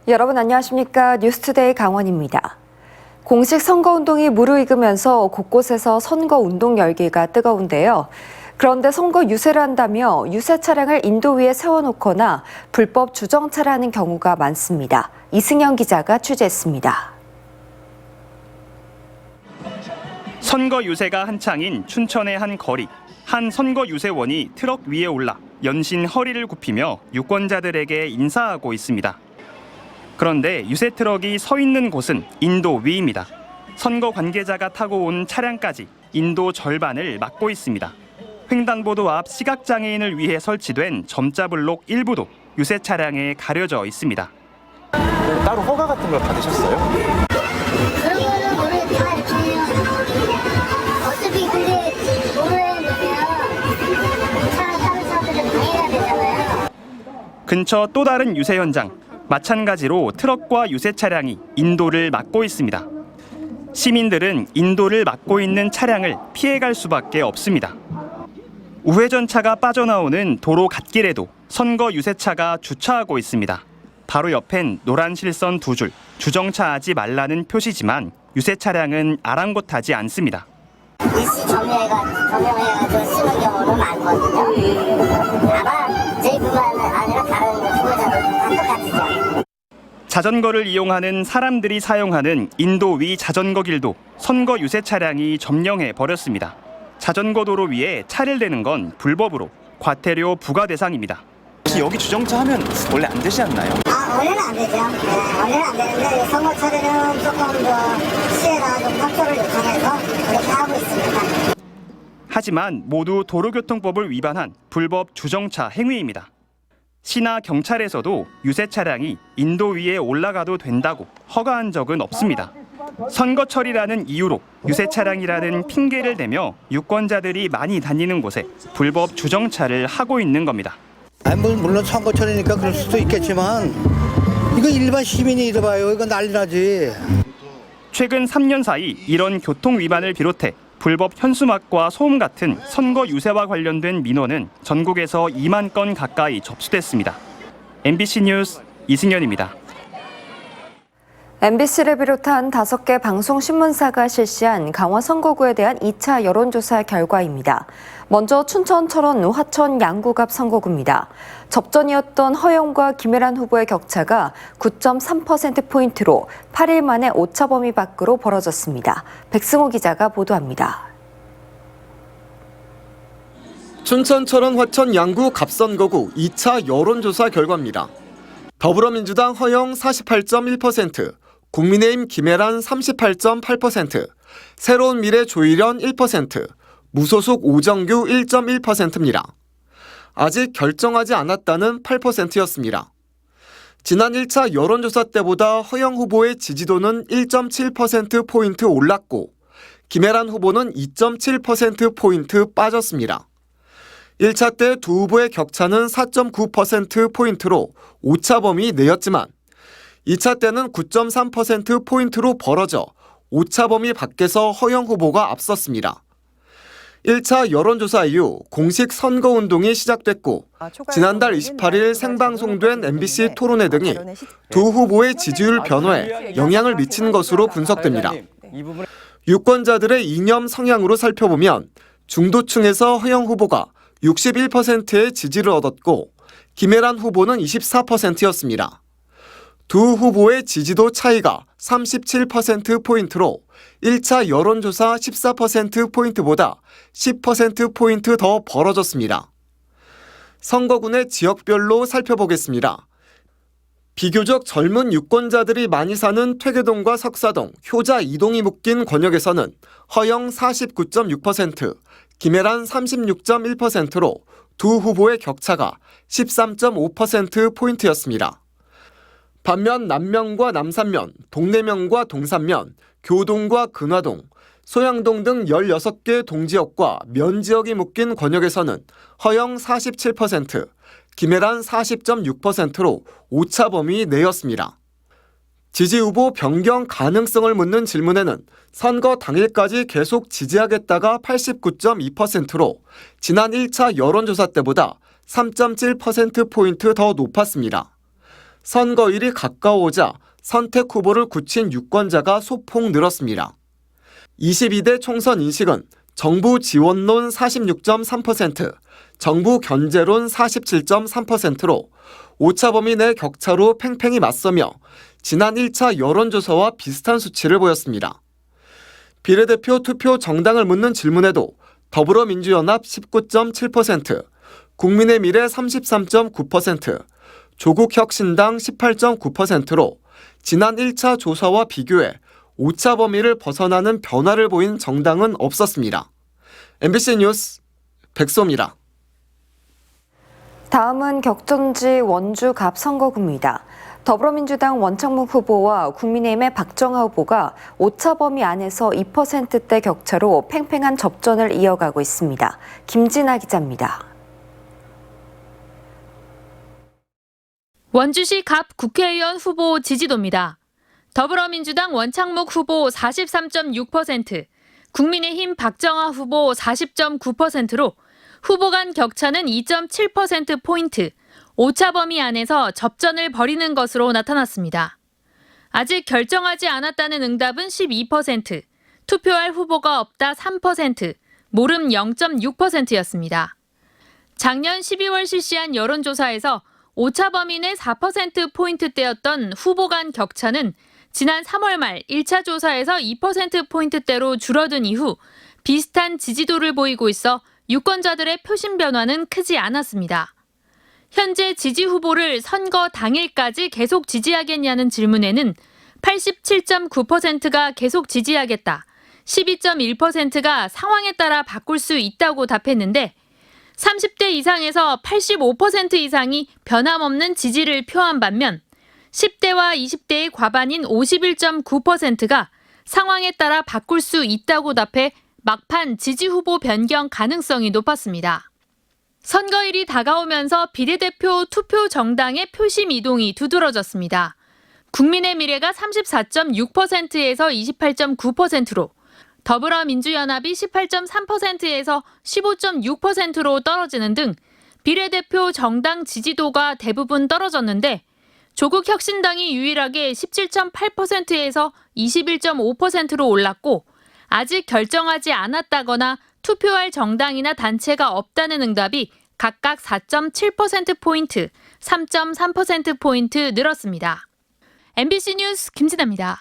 여러분 안녕하십니까? 뉴스투데이 강원입니다. 공식 선거운동이 무르익으면서 곳곳에서 선거운동 열기가 뜨거운데요. 그런데 선거 유세를 한다며 유세 차량을 인도 위에 세워놓거나 불법 주정차를 하는 경우가 많습니다. 이승현 기자가 취재했습니다. 선거 유세가 한창인 춘천의 한 거리. 한 선거 유세원이 트럭 위에 올라 연신 허리를 굽히며 유권자들에게 인사하고 있습니다. 그런데 유세 트럭이 서 있는 곳은 인도 위입니다. 선거 관계자가 타고 온 차량까지 인도 절반을 막고 있습니다. 횡단보도 앞 시각장애인을 위해 설치된 점자블록 일부도 유세 차량에 가려져 있습니다. 따로 허가 같은 걸 받으셨어요? 그런 거는 원래 다 이렇게 해요. 어차피 근데 도로에 놓으면 다른 사람들을 방해해야 되잖아요. 근처 또 다른 유세 현장. 마찬가지로 트럭과 유세 차량이 인도를 막고 있습니다. 시민들은 인도를 막고 있는 차량을 피해갈 수밖에 없습니다. 우회전차가 빠져나오는 도로 갓길에도 선거 유세차가 주차하고 있습니다. 바로 옆엔 노란 실선 2줄, 주정차하지 말라는 표시지만 유세 차량은 아랑곳하지 않습니다. 일시 점령해가지고 쓰는 경우는 많거든요. 아마 저희뿐만 아니라 다른 후보자도 다 똑같죠. 자전거를 이용하는 사람들이 사용하는 인도 위 자전거 길도 선거 유세 차량이 점령해 버렸습니다. 자전거 도로 위에 차를 대는 건 불법으로 과태료 부과 대상입니다. 혹시 여기 주정차 하면 원래 안 되지 않나요? 원래는 안 되죠. 네, 원래는 안 되는데 선거철에는 조금 더 시에다 좀 협조를 요청해서 그렇게 하고 있습니다. 하지만 모두 도로교통법을 위반한 불법 주정차 행위입니다. 시나 경찰에서도 유세 차량이 인도 위에 올라가도 된다고 허가한 적은 없습니다. 선거철이라는 이유로 유세 차량이라는 핑계를 대며 유권자들이 많이 다니는 곳에 불법 주정차를 하고 있는 겁니다. 물론 선거철이니까 그럴 수도 있겠지만 이거 일반 시민이 이래봐요. 이거 난리 나지. 최근 3년 사이 이런 교통 위반을 비롯해 불법 현수막과 소음 같은 선거 유세와 관련된 민원은 전국에서 2만 건 가까이 접수됐습니다. MBC 뉴스 이승현입니다. MBC를 비롯한 5개 방송신문사가 실시한 강원 선거구에 대한 2차 여론조사 결과입니다. 먼저 춘천, 철원, 화천, 양구갑 선거구입니다. 접전이었던 허영과 김혜란 후보의 격차가 9.3%포인트로 8일 만에 오차 범위 밖으로 벌어졌습니다. 백승호 기자가 보도합니다. 춘천, 철원, 화천, 양구, 갑선거구 2차 여론조사 결과입니다. 더불어민주당 허영 48.1%, 국민의힘 김혜란 38.8%, 새로운 미래 조일현 1%, 무소속 오정규 1.1%입니다. 아직 결정하지 않았다는 8%였습니다. 지난 1차 여론조사 때보다 허영 후보의 지지도는 1.7%포인트 올랐고 김혜란 후보는 2.7%포인트 빠졌습니다. 1차 때 두 후보의 격차는 4.9%포인트로 오차 범위 내였지만 2차 때는 9.3%포인트로 벌어져 오차 범위 밖에서 허영 후보가 앞섰습니다. 1차 여론조사 이후 공식 선거운동이 시작됐고 지난달 28일 생방송된 MBC 토론회 등이 두 후보의 지지율 변화에 영향을 미친 것으로 분석됩니다. 유권자들의 이념 성향으로 살펴보면 중도층에서 허영 후보가 61%의 지지를 얻었고 김혜란 후보는 24%였습니다. 두 후보의 지지도 차이가 37%포인트로 1차 여론조사 14%포인트보다 10%포인트 더 벌어졌습니다. 선거군의 지역별로 살펴보겠습니다. 비교적 젊은 유권자들이 많이 사는 퇴계동과 석사동, 효자 이동이 묶인 권역에서는 허영 49.6%, 김혜란 36.1%로 두 후보의 격차가 13.5%포인트였습니다. 반면 남면과 남산면, 동래면과 동산면, 교동과 근화동, 소양동 등 16개 동지역과 면지역이 묶인 권역에서는 허영 47%, 김혜란 40.6%로 오차 범위 내였습니다. 지지 후보 변경 가능성을 묻는 질문에는 선거 당일까지 계속 지지하겠다가 89.2%로 지난 1차 여론조사 때보다 3.7%포인트 더 높았습니다. 선거일이 가까워오자 선택 후보를 굳힌 유권자가 소폭 늘었습니다. 22대 총선 인식은 정부 지원론 46.3%, 정부 견제론 47.3%로 오차범위 내 격차로 팽팽히 맞서며 지난 1차 여론조사와 비슷한 수치를 보였습니다. 비례대표 투표 정당을 묻는 질문에도 더불어민주연합 19.7%, 국민의미래 33.9%, 조국혁신당 18.9%로 지난 1차 조사와 비교해 오차 범위를 벗어나는 변화를 보인 정당은 없었습니다. MBC 뉴스 백소입니다. 다음은 격전지 원주 갑 선거구입니다. 더불어민주당 원창묵 후보와 국민의힘의 박정하 후보가 오차 범위 안에서 2%대 격차로 팽팽한 접전을 이어가고 있습니다. 김진아 기자입니다. 원주시 갑 국회의원 후보 지지도입니다. 더불어민주당 원창묵 후보 43.6%, 국민의힘 박정하 후보 40.9%로 후보 간 격차는 2.7%포인트, 오차 범위 안에서 접전을 벌이는 것으로 나타났습니다. 아직 결정하지 않았다는 응답은 12%, 투표할 후보가 없다 3%, 모름 0.6%였습니다. 작년 12월 실시한 여론조사에서 오차 범위 내 4%포인트대였던 후보 간 격차는 지난 3월 말 1차 조사에서 2%포인트대로 줄어든 이후 비슷한 지지도를 보이고 있어 유권자들의 표심 변화는 크지 않았습니다. 현재 지지 후보를 선거 당일까지 계속 지지하겠냐는 질문에는 87.9%가 계속 지지하겠다, 12.1%가 상황에 따라 바꿀 수 있다고 답했는데 30대 이상에서 85% 이상이 변함없는 지지를 표한 반면 10대와 20대의 과반인 51.9%가 상황에 따라 바꿀 수 있다고 답해 막판 지지 후보 변경 가능성이 높았습니다. 선거일이 다가오면서 비례대표 투표 정당의 표심 이동이 두드러졌습니다. 국민의미래가 34.6%에서 28.9%로, 더불어민주연합이 18.3%에서 15.6%로 떨어지는 등 비례대표 정당 지지도가 대부분 떨어졌는데 조국혁신당이 유일하게 17.8%에서 21.5%로 올랐고 아직 결정하지 않았다거나 투표할 정당이나 단체가 없다는 응답이 각각 4.7%포인트, 3.3%포인트 늘었습니다. MBC 뉴스 김진아입니다.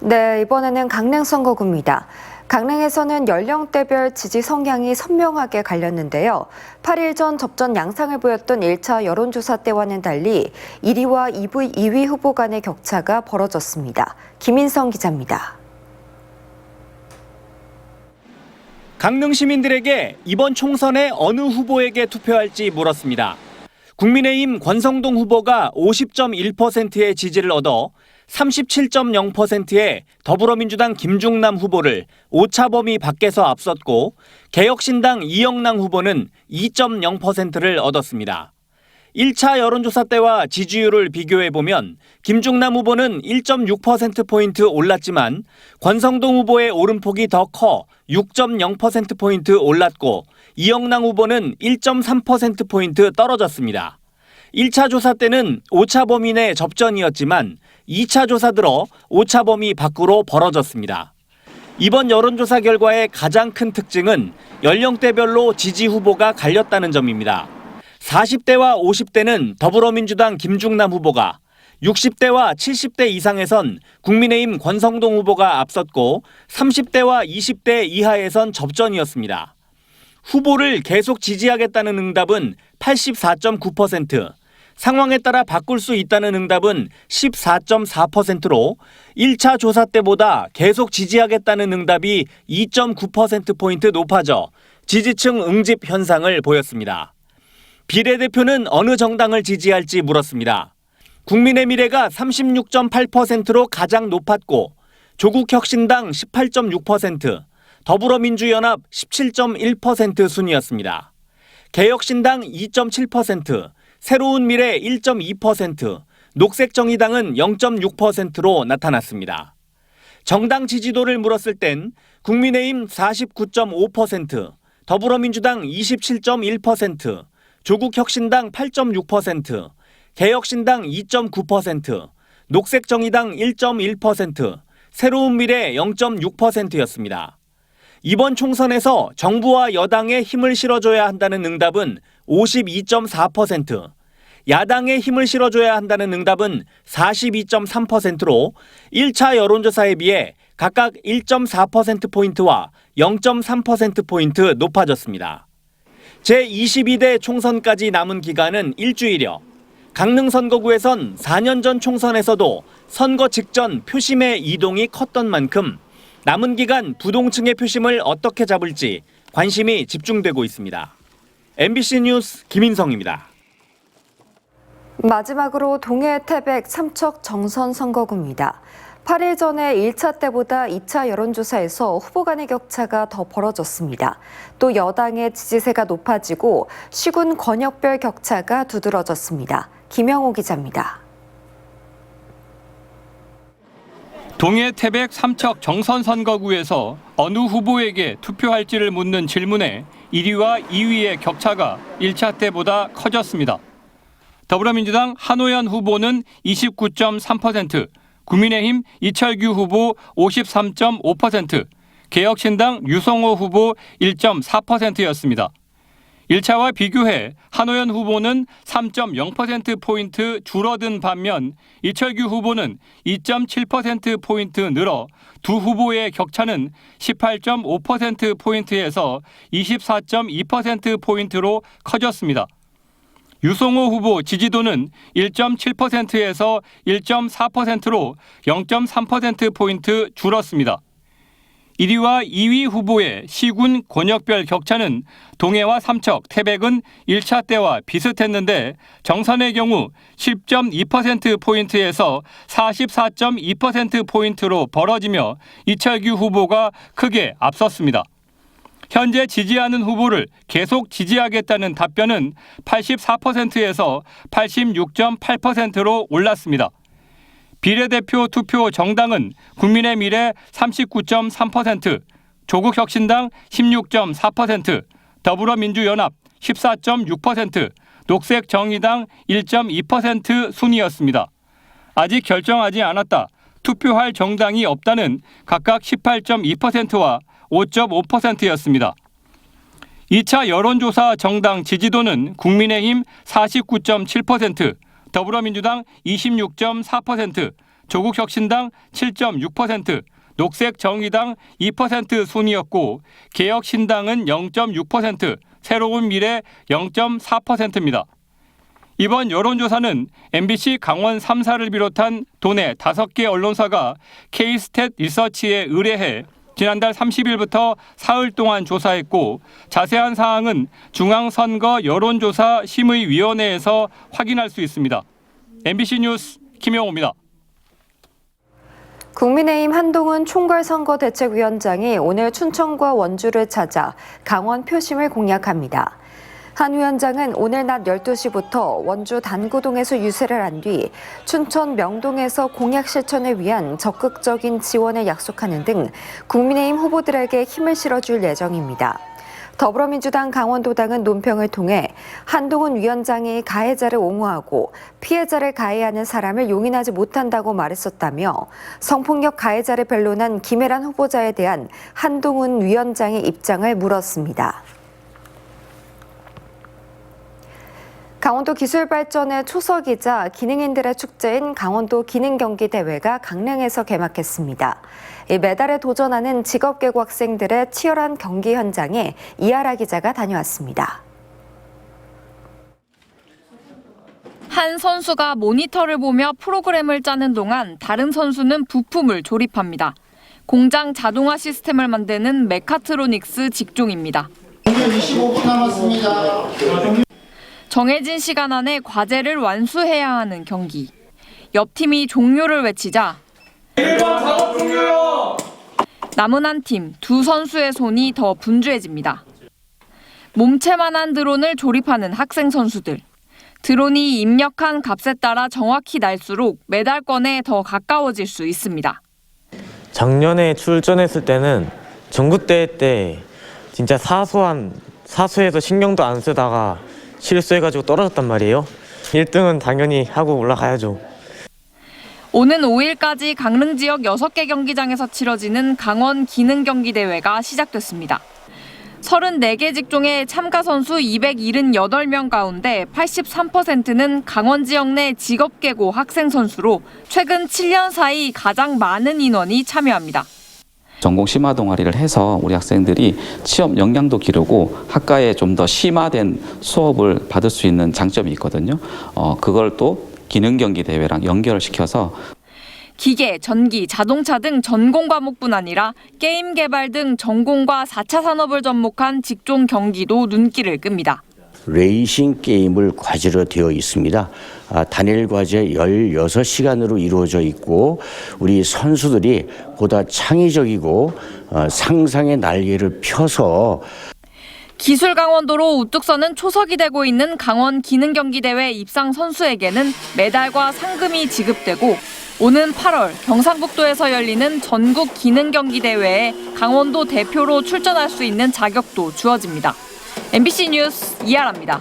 네, 이번에는 강릉 선거구입니다. 강릉에서는 연령대별 지지 성향이 선명하게 갈렸는데요. 8일 전 접전 양상을 보였던 1차 여론조사 때와는 달리 1위와 2위 후보 간의 격차가 벌어졌습니다. 김인성 기자입니다. 강릉 시민들에게 이번 총선에 어느 후보에게 투표할지 물었습니다. 국민의힘 권성동 후보가 50.1%의 지지를 얻어 37.0%의 더불어민주당 김중남 후보를 오차 범위 밖에서 앞섰고 개혁신당 이영랑 후보는 2.0%를 얻었습니다. 1차 여론조사 때와 지지율을 비교해보면 김중남 후보는 1.6%포인트 올랐지만 권성동 후보의 오름폭이 더 커 6.0%포인트 올랐고 이영랑 후보는 1.3%포인트 떨어졌습니다. 1차 조사 때는 오차 범위 내 접전이었지만 2차 조사 들어 오차 범위 밖으로 벌어졌습니다. 이번 여론조사 결과의 가장 큰 특징은 연령대별로 지지 후보가 갈렸다는 점입니다. 40대와 50대는 더불어민주당 김중남 후보가, 60대와 70대 이상에선 국민의힘 권성동 후보가 앞섰고 30대와 20대 이하에선 접전이었습니다. 후보를 계속 지지하겠다는 응답은 84.9%, 상황에 따라 바꿀 수 있다는 응답은 14.4%로 1차 조사 때보다 계속 지지하겠다는 응답이 2.9%포인트 높아져 지지층 응집 현상을 보였습니다. 비례대표는 어느 정당을 지지할지 물었습니다. 국민의미래가 36.8%로 가장 높았고 조국혁신당 18.6%, 더불어민주연합 17.1% 순이었습니다. 개혁신당 2.7%, 새로운미래 1.2%, 녹색정의당은 0.6%로 나타났습니다. 정당 지지도를 물었을 땐 국민의힘 49.5%, 더불어민주당 27.1%, 조국혁신당 8.6%, 개혁신당 2.9%, 녹색정의당 1.1%, 새로운미래 0.6%였습니다. 이번 총선에서 정부와 여당에 힘을 실어줘야 한다는 응답은 52.4%, 야당에 힘을 실어줘야 한다는 응답은 42.3%로 1차 여론조사에 비해 각각 1.4%포인트와 0.3%포인트 높아졌습니다. 제22대 총선까지 남은 기간은 일주일여. 강릉 선거구에선 4년 전 총선에서도 선거 직전 표심의 이동이 컸던 만큼 남은 기간 부동층의 표심을 어떻게 잡을지 관심이 집중되고 있습니다. MBC 뉴스 김인성입니다. 마지막으로 동해 태백 삼척 정선 선거구입니다. 8일 전에 1차 때보다 2차 여론조사에서 후보 간의 격차가 더 벌어졌습니다. 또 여당의 지지세가 높아지고 시군 권역별 격차가 두드러졌습니다. 김영호 기자입니다. 동해 태백 삼척 정선 선거구에서 어느 후보에게 투표할지를 묻는 질문에 1위와 2위의 격차가 1차 때보다 커졌습니다. 더불어민주당 한호연 후보는 29.3%, 국민의힘 이철규 후보 53.5%, 개혁신당 유성호 후보 1.4%였습니다. 1차와 비교해 한호연 후보는 3.0%포인트 줄어든 반면 이철규 후보는 2.7%포인트 늘어 두 후보의 격차는 18.5%포인트에서 24.2%포인트로 커졌습니다. 유성호 후보 지지도는 1.7%에서 1.4%로 0.3%포인트 줄었습니다. 1위와 2위 후보의 시군 권역별 격차는 동해와 삼척, 태백은 1차 때와 비슷했는데 정선의 경우 10.2%포인트에서 44.2%포인트로 벌어지며 이철규 후보가 크게 앞섰습니다. 현재 지지하는 후보를 계속 지지하겠다는 답변은 84%에서 86.8%로 올랐습니다. 비례대표 투표 정당은 국민의 미래 39.3%, 조국혁신당 16.4%, 더불어민주연합 14.6%, 녹색정의당 1.2% 순이었습니다. 아직 결정하지 않았다. 투표할 정당이 없다는 각각 18.2%와 5.5%였습니다. 2차 여론조사 정당 지지도는 국민의힘 49.7%, 더불어민주당 26.4%, 조국혁신당 7.6%, 녹색정의당 2% 순이었고 개혁신당은 0.6%, 새로운미래 0.4%입니다. 이번 여론조사는 MBC 강원 3사를 비롯한 도내 5개 언론사가 K-스탯 리서치에 의뢰해 지난달 30일부터 사흘 동안 조사했고 자세한 사항은 중앙선거 여론조사 심의위원회에서 확인할 수 있습니다. MBC 뉴스 김영호입니다. 국민의힘 한동훈 총괄선거대책위원장이 오늘 춘천과 원주를 찾아 강원 표심을 공략합니다. 한 위원장은 오늘 낮 12시부터 원주 단구동에서 유세를 한 뒤 춘천 명동에서 공약 실천을 위한 적극적인 지원을 약속하는 등 국민의힘 후보들에게 힘을 실어줄 예정입니다. 더불어민주당 강원도당은 논평을 통해 한동훈 위원장이 가해자를 옹호하고 피해자를 가해하는 사람을 용인하지 못한다고 말했었다며 성폭력 가해자를 변론한 김혜란 후보자에 대한 한동훈 위원장의 입장을 물었습니다. 강원도 기술발전의 초석이자 기능인들의 축제인 강원도 기능경기대회가 강릉에서 개막했습니다. 메달에 도전하는 직업계고 학생들의 치열한 경기 현장에 이하라 기자가 다녀왔습니다. 한 선수가 모니터를 보며 프로그램을 짜는 동안 다른 선수는 부품을 조립합니다. 공장 자동화 시스템을 만드는 메카트로닉스 직종입니다. 25분 남았습니다. 정해진 시간 안에 과제를 완수해야 하는 경기. 옆 팀이 종료를 외치자 남은 한 팀, 두 선수의 손이 더 분주해집니다. 몸체만한 드론을 조립하는 학생 선수들. 드론이 입력한 값에 따라 정확히 날수록 메달권에 더 가까워질 수 있습니다. 작년에 출전했을 때는 전국대회 때 진짜 사소해서 신경도 안 쓰다가 실수해가지고 떨어졌단 말이에요. 1등은 당연히 하고 올라가야죠. 오는 5일까지 강릉 지역 6개 경기장에서 치러지는 강원 기능 경기 대회가 시작됐습니다. 34개 직종의 참가 선수 278명 가운데 83%는 강원 지역 내 직업계고 학생 선수로 최근 7년 사이 가장 많은 인원이 참여합니다. 전공 심화 동아리를 해서 우리 학생들이 취업 역량도 기르고 학과에 좀 더 심화된 수업을 받을 수 있는 장점이 있거든요. 그걸 또 기능 경기 대회랑 연결을 시켜서 기계, 전기, 자동차 등 전공 과목뿐 아니라 게임 개발 등 전공과 4차 산업을 접목한 직종 경기도 눈길을 끕니다. 레이싱 게임을 과제로 되어 있습니다. 단일 과제 16시간으로 이루어져 있고 우리 선수들이 보다 창의적이고 상상의 날개를 펴서 기술 강원도로 우뚝 서는 초석이 되고 있는 강원 기능경기대회 입상 선수에게는 메달과 상금이 지급되고 오는 8월 경상북도에서 열리는 전국 기능경기대회에 강원도 대표로 출전할 수 있는 자격도 주어집니다. MBC 뉴스 이하라입니다.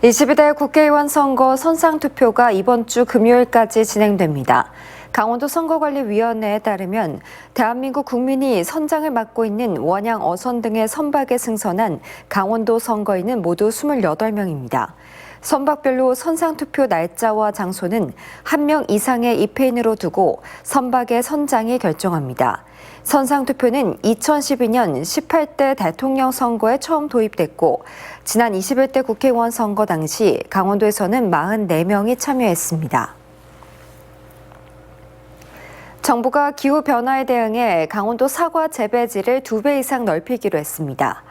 (22대) 국회의원 선거 선상투표가 이번 주 금요일까지 진행됩니다. 강원도 선거관리위원회에 따르면 대한민국 국민이 선장을 맡고 있는 원양, 어선 등의 선박에 승선한 강원도 선거인은 모두 28명입니다. 선박별로 선상투표 날짜와 장소는 1명 이상의 입회인으로 두고 선박의 선장이 결정합니다. 선상투표는 2012년 18대 대통령 선거에 처음 도입됐고 지난 21대 국회의원 선거 당시 강원도에서는 44명이 참여했습니다. 정부가 기후변화에 대응해 강원도 사과 재배지를 2배 이상 넓히기로 했습니다.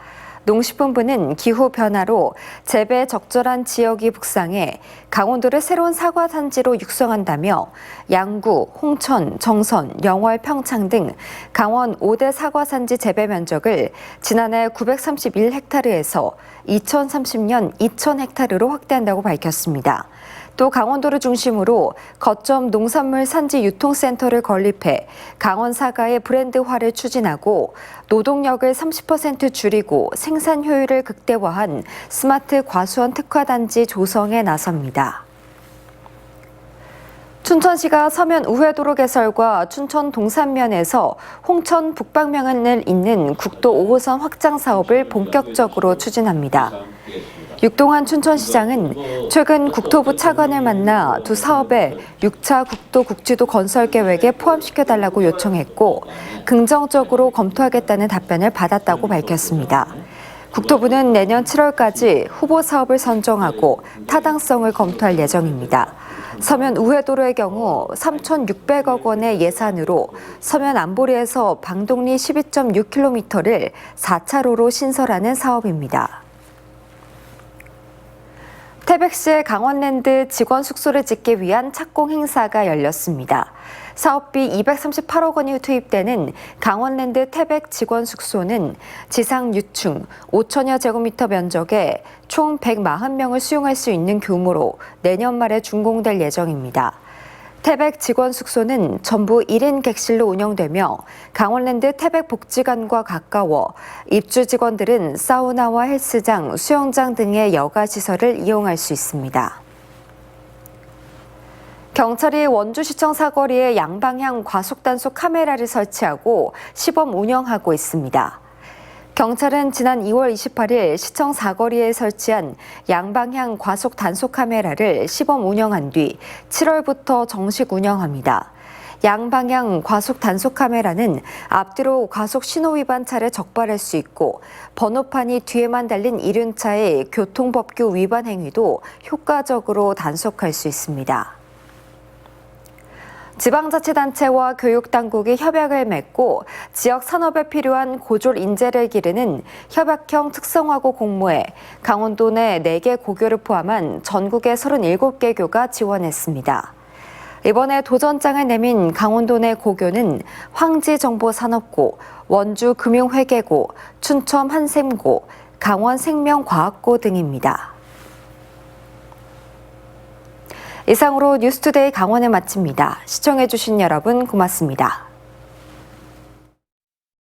농식품부는 기후변화로 재배에 적절한 지역이 북상해 강원도를 새로운 사과 산지로 육성한다며 양구, 홍천, 정선, 영월, 평창 등 강원 5대 사과 산지 재배 면적을 지난해 931헥타르에서 2030년 2000헥타르로 확대한다고 밝혔습니다. 또 강원도를 중심으로 거점 농산물 산지 유통센터를 건립해 강원 사과의 브랜드화를 추진하고 노동력을 30% 줄이고 생산 효율을 극대화한 스마트 과수원 특화단지 조성에 나섭니다. 춘천시가 서면 우회도로 개설과 춘천 동산면에서 홍천 북방면을 잇는 국도 5호선 확장 사업을 본격적으로 추진합니다. 육동환 춘천시장은 최근 국토부 차관을 만나 두 사업에 6차 국도 국지도 건설 계획에 포함시켜달라고 요청했고 긍정적으로 검토하겠다는 답변을 받았다고 밝혔습니다. 국토부는 내년 7월까지 후보 사업을 선정하고 타당성을 검토할 예정입니다. 서면 우회도로의 경우 3,600억 원의 예산으로 서면 안보리에서 방동리 12.6km를 4차로로 신설하는 사업입니다. 태백시의 강원랜드 직원 숙소를 짓기 위한 착공 행사가 열렸습니다. 사업비 238억 원이 투입되는 강원랜드 태백 직원 숙소는 지상 6층 5천여 제곱미터 면적에 총 140명을 수용할 수 있는 규모로 내년 말에 준공될 예정입니다. 태백 직원 숙소는 전부 1인 객실로 운영되며 강원랜드 태백 복지관과 가까워 입주 직원들은 사우나와 헬스장, 수영장 등의 여가시설을 이용할 수 있습니다. 경찰이 원주시청 사거리에 양방향 과속단속 카메라를 설치하고 시범 운영하고 있습니다. 경찰은 지난 2월 28일 시청 사거리에 설치한 양방향 과속 단속 카메라를 시범 운영한 뒤 7월부터 정식 운영합니다. 양방향 과속 단속 카메라는 앞뒤로 과속 신호 위반 차를 적발할 수 있고 번호판이 뒤에만 달린 이륜차의 교통법규 위반 행위도 효과적으로 단속할 수 있습니다. 지방자치단체와 교육당국이 협약을 맺고 지역 산업에 필요한 고졸 인재를 기르는 협약형 특성화고 공모에 강원도 내 4개 고교를 포함한 전국의 37개 교가 지원했습니다. 이번에 도전장을 내민 강원도 내 고교는 황지정보산업고, 원주금융회계고, 춘천 한샘고, 강원생명과학고 등입니다. 이상으로 뉴스투데이 강원을 마칩니다. 시청해주신 여러분 고맙습니다.